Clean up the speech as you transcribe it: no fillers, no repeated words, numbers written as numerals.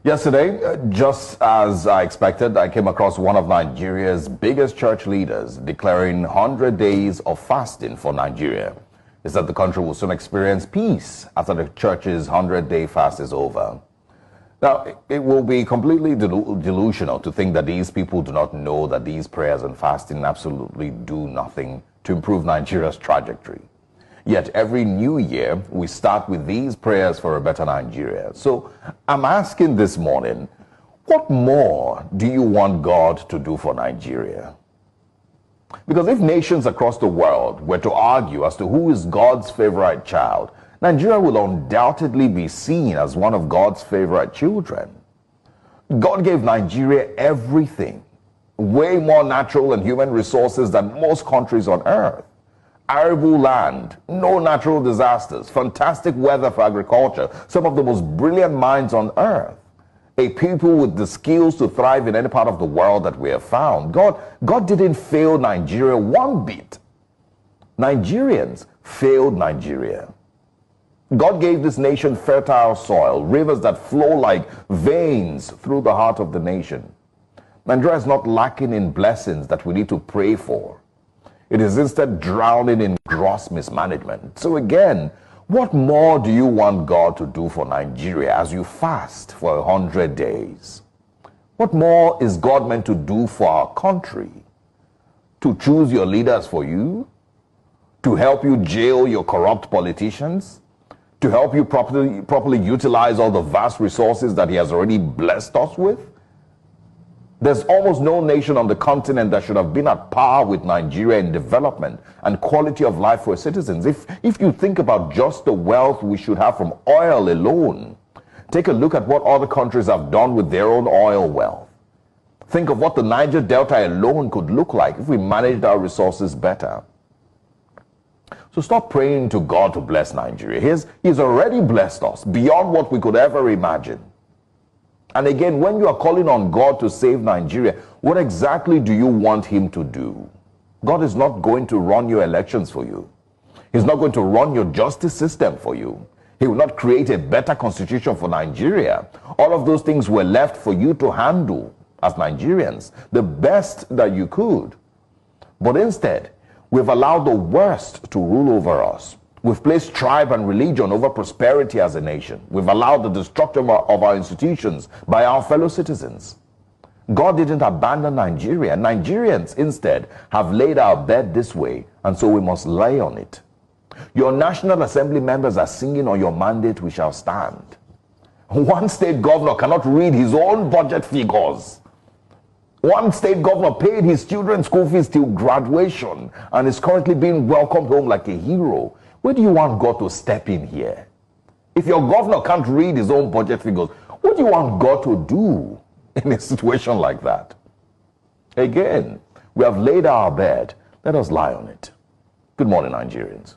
Yesterday, just as I expected, I came across one of Nigeria's biggest church leaders declaring 100 days of fasting for Nigeria. He said the country will soon experience peace after the church's 100-day fast is over. Now, it will be completely delusional to think that these people do not know that these prayers and fasting absolutely do nothing to improve Nigeria's trajectory. Yet every new year, we start with these prayers for a better Nigeria. So I'm asking this morning, what more do you want God to do for Nigeria? Because if nations across the world were to argue as to who is God's favorite child, Nigeria will undoubtedly be seen as one of God's favorite children. God gave Nigeria everything, way more natural and human resources than most countries on earth. Arable land, no natural disasters, fantastic weather for agriculture, some of the most brilliant minds on earth, a people with the skills to thrive in any part of the world that we have found. God didn't fail Nigeria one bit. Nigerians failed Nigeria. God gave this nation fertile soil, rivers that flow like veins through the heart of the nation. Nigeria is not lacking in blessings that we need to pray for. It is instead drowning in gross mismanagement. So again, what more do you want God to do for Nigeria as you fast for 100 days? What more is God meant to do for our country? To choose your leaders for you? To help you jail your corrupt politicians? To help you properly utilize all the vast resources that He has already blessed us with? There's almost no nation on the continent that should have been at par with Nigeria in development and quality of life for its citizens. If you think about just the wealth we should have from oil alone, take a look at what other countries have done with their own oil wealth. Think of what the Niger Delta alone could look like if we managed our resources better. So stop praying to God to bless Nigeria. He's already blessed us beyond what we could ever imagine. And again, when you are calling on God to save Nigeria, what exactly do you want Him to do? God is not going to run your elections for you. He's not going to run your justice system for you. He will not create a better constitution for Nigeria. All of those things were left for you to handle as Nigerians, the best that you could. But instead, we've allowed the worst to rule over us. We've placed tribe and religion over prosperity as a nation. We've allowed the destruction of our institutions by our fellow citizens. God didn't abandon Nigeria. Nigerians instead have laid our bed this way, and so we must lay on it. Your National Assembly members are singing on your mandate, we shall stand. One state governor cannot read his own budget figures. One state governor paid his children's school fees till graduation and is currently being welcomed home like a hero. Where do you want God to step in here? If your governor can't read his own budget figures, what do you want God to do in a situation like that? Again, we have laid our bed. Let us lie on it. Good morning, Nigerians.